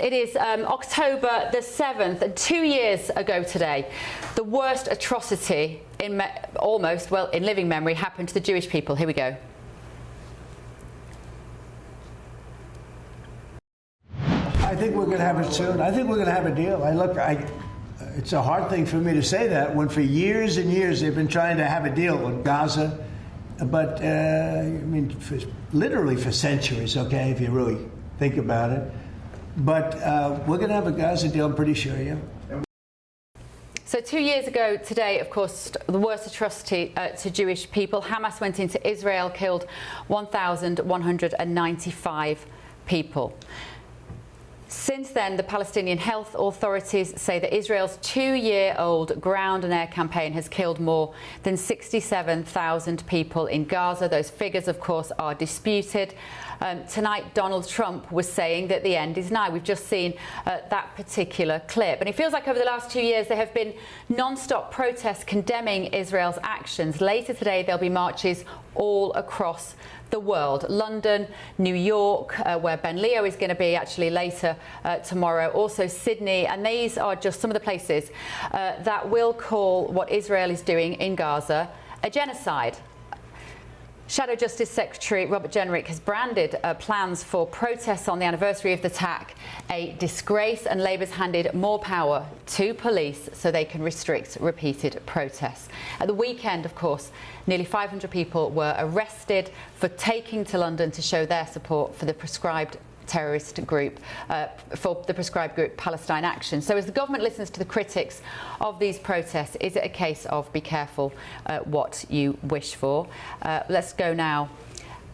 It is October the 7th, and 2 years ago today, the worst atrocity in in living memory happened to the Jewish people. Here we go. I think we're going to have it soon. I think we're going to have a deal. It's a hard thing for me to say that when for years and years they've been trying to have a deal with Gaza, but literally for centuries, okay, if you really think about it. But we're going to have a Gaza deal, I'm pretty sure, yeah. So 2 years ago today, of course, the worst atrocity to Jewish people. Hamas went into Israel, killed 1,195 people. Since then, the Palestinian health authorities say that Israel's 2-year-old ground and air campaign has killed more than 67,000 people in Gaza. Those figures, of course, are disputed. Tonight, Donald Trump was saying that the end is nigh. We've just seen that particular clip. And it feels like over the last 2 years, there have been non-stop protests condemning Israel's actions. Later today, there'll be marches all across the world. London, New York, where Ben Leo is going to be actually later tomorrow, also Sydney. And these are just some of the places that will call what Israel is doing in Gaza a genocide. Shadow Justice Secretary Robert Jenrick has branded plans for protests on the anniversary of the attack a disgrace, and Labour's handed more power to police so they can restrict repeated protests. At the weekend, of course, nearly 500 people were arrested for taking to London to show their support for the prescribed terrorist group, Palestine Action. So as the government listens to the critics of these protests, is it a case of be careful what you wish for? Let's go now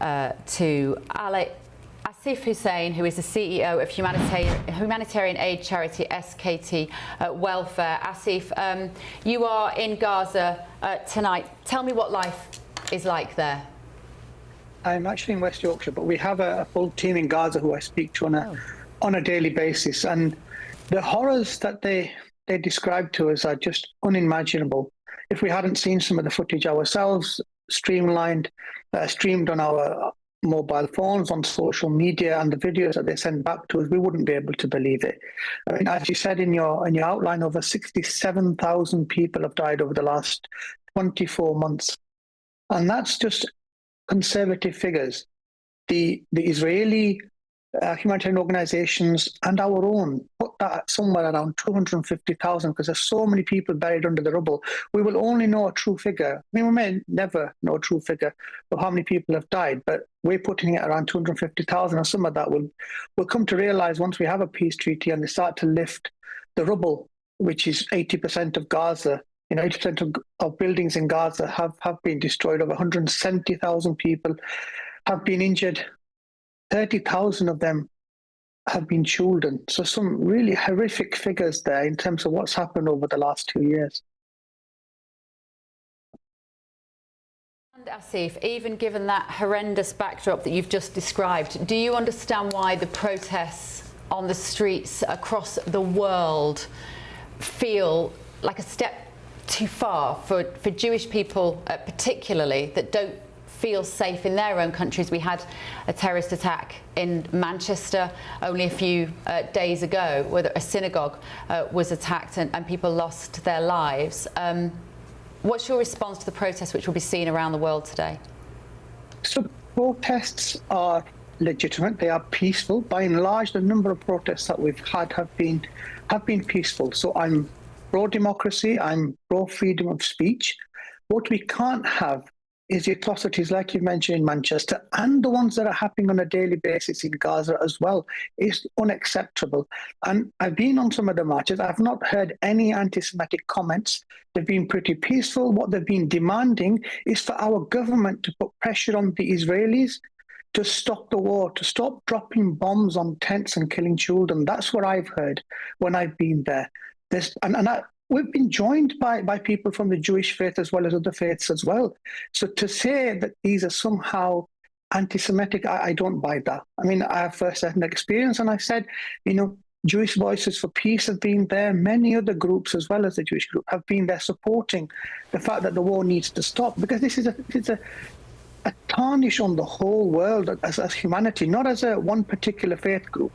to Asif Hussain, who is the CEO of humanitarian aid charity SKT Welfare. Asif, you are in Gaza tonight. Tell me what life is like there. I'm actually in West Yorkshire, but we have a full team in Gaza who I speak to on a daily basis, and the horrors that they describe to us are just unimaginable. If we hadn't seen some of the footage ourselves, streamed on our mobile phones, on social media, and the videos that they send back to us, we wouldn't be able to believe it. I mean, as you said in your outline, over 67,000 people have died over the last 24 months, and that's just conservative figures. The Israeli humanitarian organizations and our own put that at somewhere around 250,000 because there's so many people buried under the rubble. We will only know a true figure. I mean, we may never know a true figure of how many people have died, but we're putting it around 250,000, and some of that we'll come to realize once we have a peace treaty and they start to lift the rubble, which is 80% of Gaza. 80% of buildings in Gaza have been destroyed. Over 170,000 people have been injured. 30,000 of them have been children. So some really horrific figures there in terms of what's happened over the last 2 years. And Asif, even given that horrendous backdrop that you've just described, do you understand why the protests on the streets across the world feel like a step too far for Jewish people, particularly, that don't feel safe in their own countries? We had a terrorist attack in Manchester only a few days ago, where a synagogue was attacked and people lost their lives. What's your response to the protests which will be seen around the world today? So protests are legitimate. They are peaceful. By and large, the number of protests that we've had have been peaceful. So I'm pro-democracy, I'm pro-freedom of speech. What we can't have is the atrocities like you mentioned in Manchester, and the ones that are happening on a daily basis in Gaza as well. Is unacceptable. And I've been on some of the marches. I've not heard any anti-Semitic comments. They've been pretty peaceful. What they've been demanding is for our government to put pressure on the Israelis to stop the war, to stop dropping bombs on tents and killing children. That's what I've heard when I've been there. We've been joined by people from the Jewish faith as well as other faiths as well. So to say that these are somehow anti-Semitic, I don't buy that. I mean, I have first-hand experience, and I said, Jewish Voices for Peace have been there. Many other groups, as well as the Jewish group, have been there supporting the fact that the war needs to stop, because this is a tarnish on the whole world as humanity, not as one particular faith group.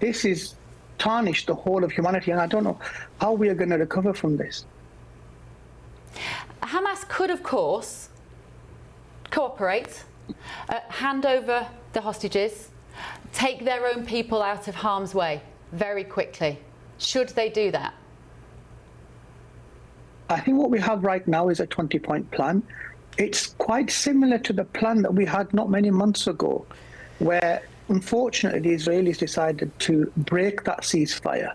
This is tarnished the whole of humanity, and I don't know how we are going to recover from this. Hamas could, of course, cooperate, hand over the hostages, take their own people out of harm's way very quickly. Should they do that? I think what we have right now is a 20-point plan. It's quite similar to the plan that we had not many months ago, where unfortunately the Israelis decided to break that ceasefire.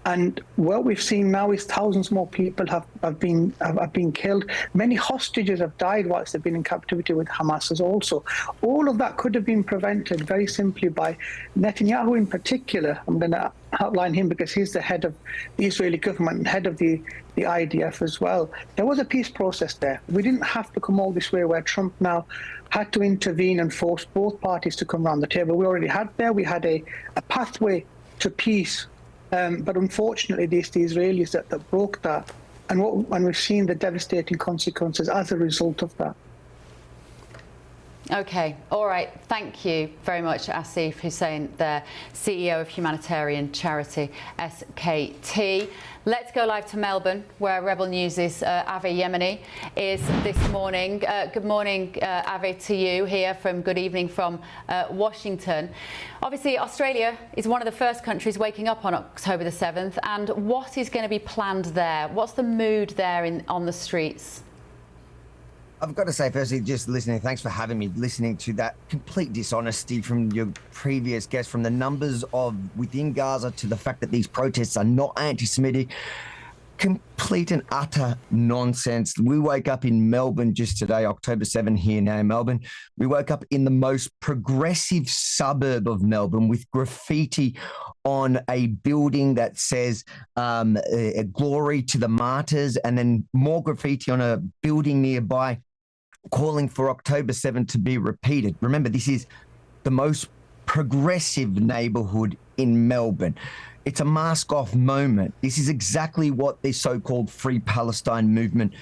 And what we've seen now is thousands more people have been killed. Many hostages have died whilst they've been in captivity with Hamas as also. All of that could have been prevented very simply by Netanyahu in particular. I'm going to outline him because he's the head of the Israeli government and head of the IDF as well. There was a peace process there. We didn't have to come all this way where Trump now had to intervene and force both parties to come around the table. We already had a pathway to peace. But unfortunately, it's the Israelis that broke that, and we've seen the devastating consequences as a result of that. Okay, all right. Thank you very much, Asif Hussain, the CEO of humanitarian charity SKT. Let's go live to Melbourne, where Rebel News' Avi Yemini is this morning. Good morning, Avi, to you here from Good Evening from Washington. Obviously, Australia is one of the first countries waking up on October the 7th. And what is going to be planned there? What's the mood there on the streets? I've got to say, firstly, just listening, thanks for having me, listening to that complete dishonesty from your previous guest, from the numbers of within Gaza to the fact that these protests are not anti-Semitic. Complete and utter nonsense. We woke up in Melbourne just today, October 7 here now in Melbourne. We woke up in the most progressive suburb of Melbourne with graffiti on a building that says glory to the martyrs, and then more graffiti on a building nearby calling for October 7 to be repeated. Remember, this is the most progressive neighbourhood in Melbourne. It's a mask-off moment. This is exactly what the so-called Free Palestine movement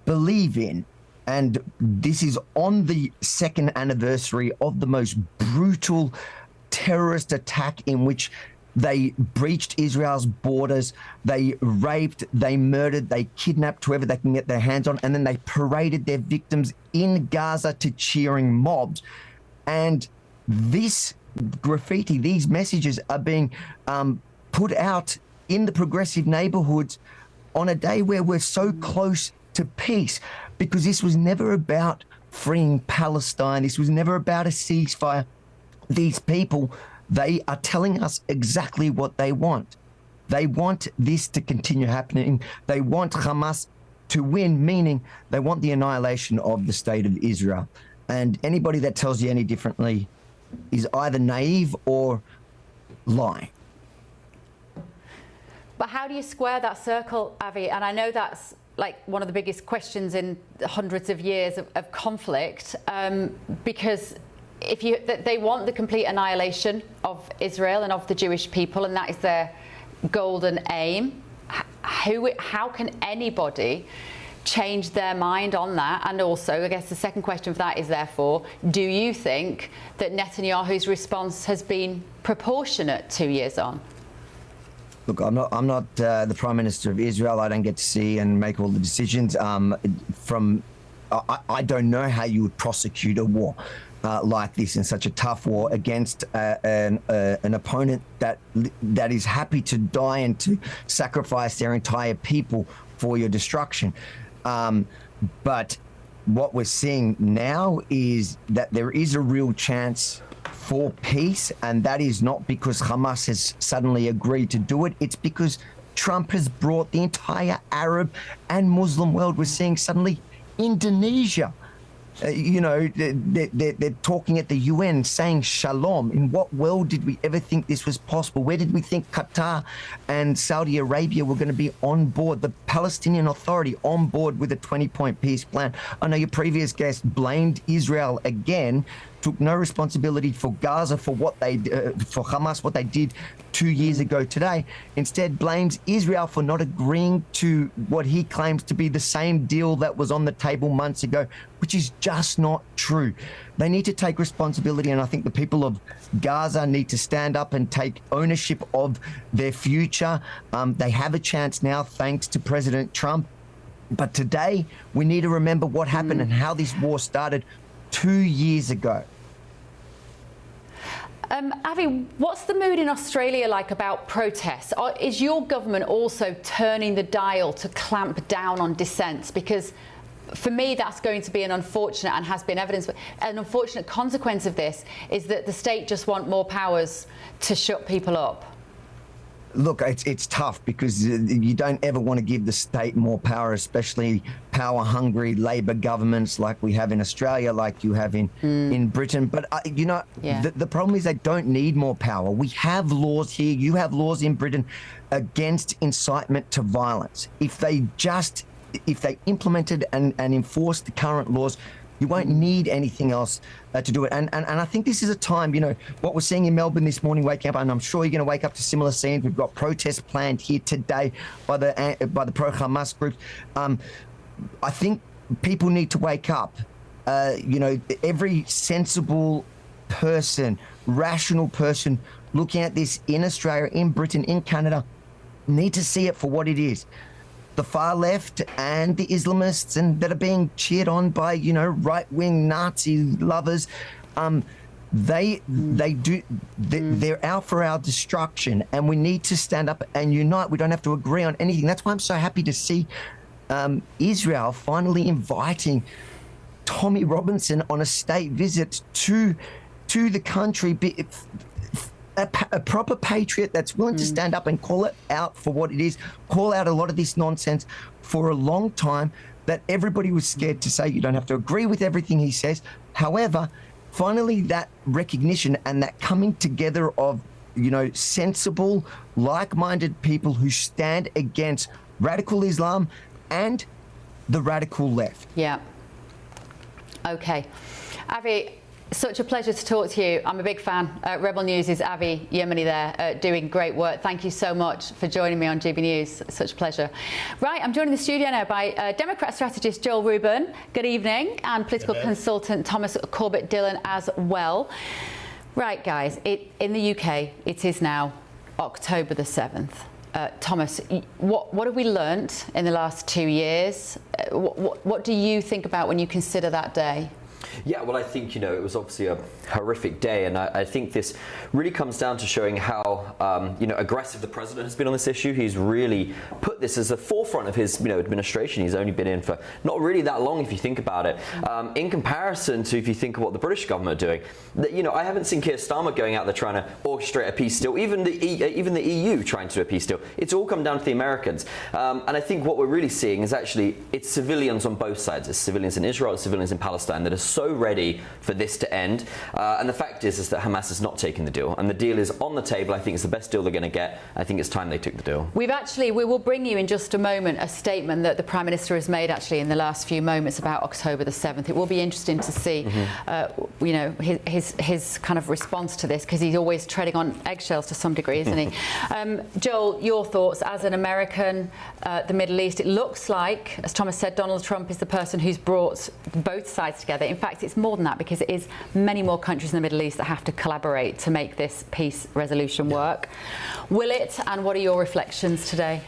believe in. And this is on the second anniversary of the most brutal terrorist attack in which they breached Israel's borders, they raped, they murdered, they kidnapped whoever they can get their hands on, and then they paraded their victims in Gaza to cheering mobs. And this graffiti, these messages are being put out in the progressive neighborhoods on a day where we're so close to peace, because this was never about freeing Palestine. This was never about a ceasefire. These people, they are telling us exactly what they want. They want this to continue happening. They want Hamas to win, meaning they want the annihilation of the state of Israel. And anybody that tells you any differently is either naive or lying. But how do you square that circle, Avi? And I know that's like one of the biggest questions in hundreds of years of conflict, because they want the complete annihilation of Israel and of the Jewish people, and that is their golden aim. How can anybody change their mind on that? And also, I guess the second question for that is, therefore, do you think that Netanyahu's response has been proportionate 2 years on? Look, I'm not the Prime Minister of Israel. I don't get to see and make all the decisions. I don't know how you would prosecute a war like this, in such a tough war against an opponent that is happy to die and to sacrifice their entire people for your destruction. But what we're seeing now is that there is a real chance for peace, and that is not because Hamas has suddenly agreed to do it. It's because Trump has brought the entire Arab and Muslim world. We're seeing suddenly Indonesia, they're talking at the UN saying shalom. In what world did we ever think this was possible? Where did we think Qatar and Saudi Arabia were going to be on board, the Palestinian Authority on board with a 20-point peace plan? I know your previous guest blamed Israel again, took no responsibility for Gaza, for what they for Hamas, what they did 2 years ago today. Instead, blames Israel for not agreeing to what he claims to be the same deal that was on the table months ago, which is just not true. They need to take responsibility, and I think the people of Gaza need to stand up and take ownership of their future. They have a chance now, thanks to President Trump. But today, we need to remember what happened and how this war started 2 years ago. Avi, what's the mood in Australia like about protests? Is your government also turning the dial to clamp down on dissent? Because for me, that's going to be an unfortunate, and has been evidence, an unfortunate consequence of this is that the state just want more powers to shut people up. Look, it's tough because you don't ever want to give the state more power, especially power-hungry Labor governments like we have in Australia, like you have in Britain. But, the problem is they don't need more power. We have laws here. You have laws in Britain against incitement to violence. If they implemented and enforced the current laws, you won't need anything else to do it. And I think this is a time, what we're seeing in Melbourne this morning, waking up, and I'm sure you're going to wake up to similar scenes. We've got protests planned here today by the pro-Hamas groups. I think people need to wake up. Every sensible person, rational person looking at this in Australia, in Britain, in Canada, need to see it for what it is. The far left and the Islamists and that are being cheered on by, right-wing Nazi lovers, they're out for our destruction, and we need to stand up and unite. We don't have to agree on anything. That's why I'm so happy to see Israel finally inviting Tommy Robinson on a state visit to the country. A proper patriot that's willing to stand up and call it out for what it is, call out a lot of this nonsense for a long time that everybody was scared to say. You don't have to agree with everything he says. However, finally that recognition and that coming together of, sensible, like-minded people who stand against radical Islam and the radical left. Yeah. Okay. Avi, such a pleasure to talk to you. I'm a big fan. Rebel News' Avi Yemini there, doing great work. Thank you so much for joining me on GB News. Such a pleasure. Right, I'm joined in the studio now by Democrat strategist Joel Rubin. Good evening. And political consultant Thomas Corbett Dylan as well. Right, guys, in the UK, it is now October the 7th. Thomas, what have we learnt in the last 2 years? What do you think about when you consider that day? Yeah, well, I think, it was obviously a horrific day, and I think this really comes down to showing how, aggressive the president has been on this issue. He's really put this as the forefront of his, administration. He's only been in for not really that long, if you think about it. In comparison to, if you think of what the British government are doing, I haven't seen Keir Starmer going out there trying to orchestrate a peace deal, even the EU trying to do a peace deal. It's all come down to the Americans. And I think what we're really seeing is actually it's civilians on both sides. It's civilians in Israel, it's civilians in Palestine that are so ready for this to end. And the fact is that Hamas is not taking the deal, and the deal is on the table. I think it's the best deal they're going to get. I think it's time they took the deal. We will bring you in just a moment a statement that the Prime Minister has made actually in the last few moments about October the 7th. It will be interesting to see, his kind of response to this, because he's always treading on eggshells to some degree, isn't he? Joel, your thoughts as an American, the Middle East. It looks like, as Thomas said, Donald Trump is the person who's brought both sides together. In fact, it's more than that, because it is many more countries in the Middle East that have to collaborate to make this peace resolution work. Will it? And what are your reflections today?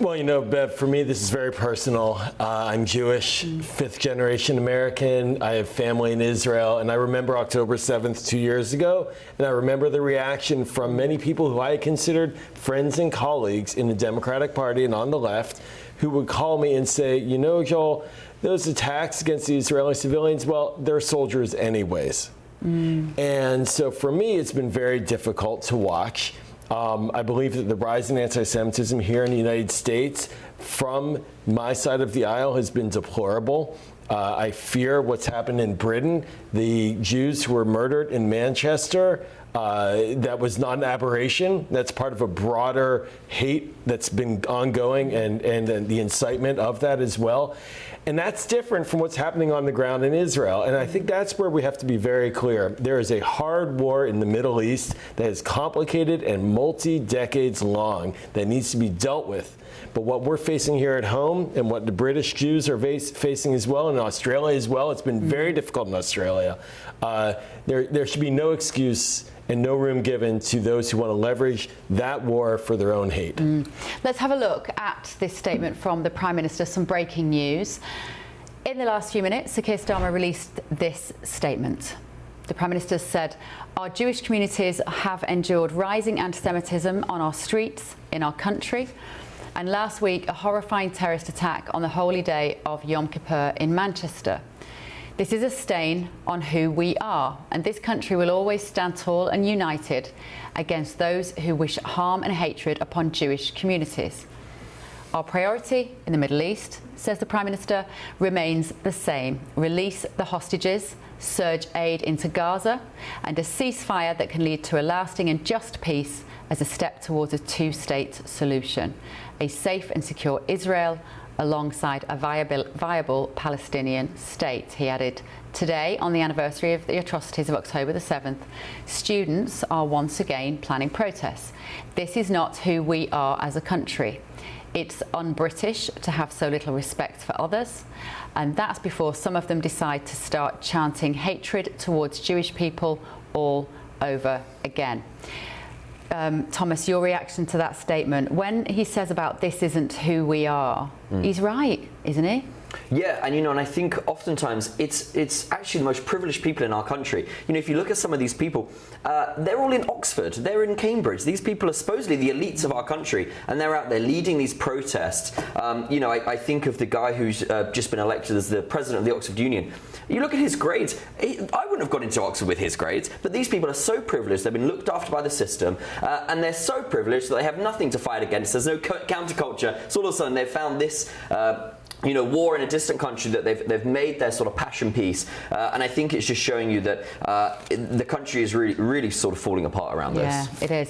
Well, Bev, for me, this is very personal. I'm Jewish, fifth-generation American. I have family in Israel, and I remember October 7th 2 years ago, and I remember the reaction from many people who I considered friends and colleagues in the Democratic Party and on the left, who would call me and say, Joel, those attacks against the Israeli civilians, well, they're soldiers anyways. And so for me, it's been very difficult to watch. I believe that the rise in anti-Semitism here in the United States from my side of the aisle has been deplorable. I fear what's happened in Britain. The Jews who were murdered in Manchester, that was not an aberration. That's part of a broader hate that's been ongoing, and the incitement of that as well. And that's different from what's happening on the ground in Israel. And I think that's where we have to be very clear. There is a hard war in the Middle East that is complicated and multi-decades long that needs to be dealt with. But what we're facing here at home, and what the British Jews are facing as well, and Australia as well, it's been very difficult in Australia. There should be no excuse and no room given to those who want to leverage that war for their own hate. Let's have a look at this statement from the Prime Minister, some breaking news. In the last few minutes, Keir Starmer released this statement. The Prime Minister said, "Our Jewish communities have endured rising anti-Semitism on our streets, in our country, and last week a horrifying terrorist attack on the holy day of Yom Kippur in Manchester. This is a stain on who we are, and this country will always stand tall and united against those who wish harm and hatred upon Jewish communities. Our priority in the Middle East," says the Prime Minister, "remains the same. Release the hostages, surge aid into Gaza, and a ceasefire that can lead to a lasting and just peace as a step towards a two-state solution. A safe and secure Israel alongside a viable Palestinian state," he added. Today, on the anniversary of the atrocities of October the 7th, students are once again planning protests. This is not who we are as a country. It's un-British to have so little respect for others, and that's before some of them decide to start chanting hatred towards Jewish people all over again. Thomas, your reaction to that statement, when he says about this isn't who we are, he's right, isn't he? Yeah, and and I think oftentimes it's actually the most privileged people in our country. If you look at some of these people, they're all in Oxford, they're in Cambridge. These people are supposedly the elites of our country, and they're out there leading these protests. I think of the guy who's just been elected as the president of the Oxford Union. You look at his grades, I wouldn't have got into Oxford with his grades, but these people are so privileged, they've been looked after by the system, and they're so privileged that they have nothing to fight against. There's no counterculture. So all of a sudden they've found this war in a distant country that they've made their sort of passion piece, and I think it's just showing you that the country is really sort of falling apart around this. Yeah, it is.